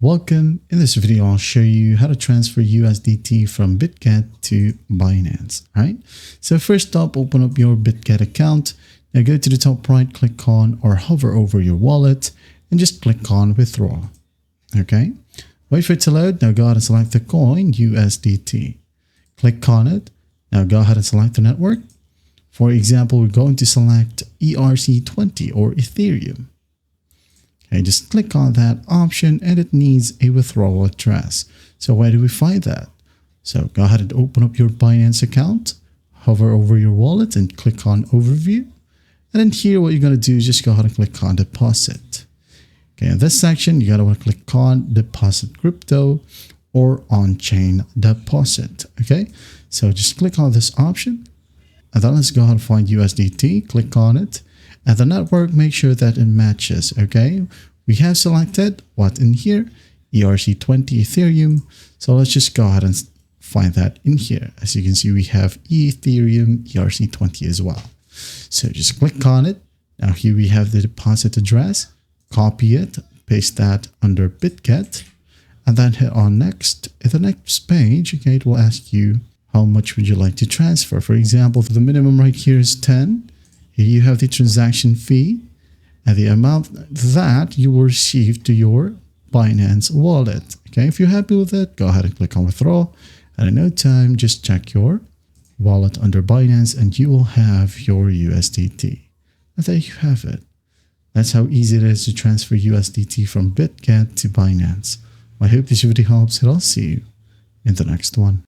Welcome. In this video, I'll show you how to transfer USDT from Bitget to Binance. All right. So first up, open up your Bitget account. Now go to the top right, click on or hover over your wallet and just click on withdraw. Okay. Wait for it to load. Now go ahead and select the coin USDT. Click on it. Now go ahead and select the network. For example, we're going to select ERC20 or Ethereum. Okay, just click on that option and it needs a withdrawal address. So where do we find that? So go ahead and open up your Binance account, hover over your wallet and click on overview. And then here, what you're going to do is just go ahead and click on deposit. Okay, in this section, you got to click on deposit crypto or on-chain deposit. Okay, so just click on this option and then let's go ahead and find USDT, click on it. And the network, make sure that it matches, okay? We have selected what in here? ERC20 Ethereum. So let's just go ahead and find that in here. As you can see, we have Ethereum ERC20 as well. So just click on it. Now here we have the deposit address. Copy it, paste that under Bitget, and then hit on next. At the next page, okay, it will ask you how much would you like to transfer. For example, the minimum right here is 10. Here you have the transaction fee and the amount that you will receive to your Binance wallet. Okay, if you're happy with it, go ahead and click on withdraw. And in no time, just check your wallet under Binance and you will have your USDT. And there you have it. That's how easy it is to transfer USDT from Bitget to Binance. I hope this video helps and I'll see you in the next one.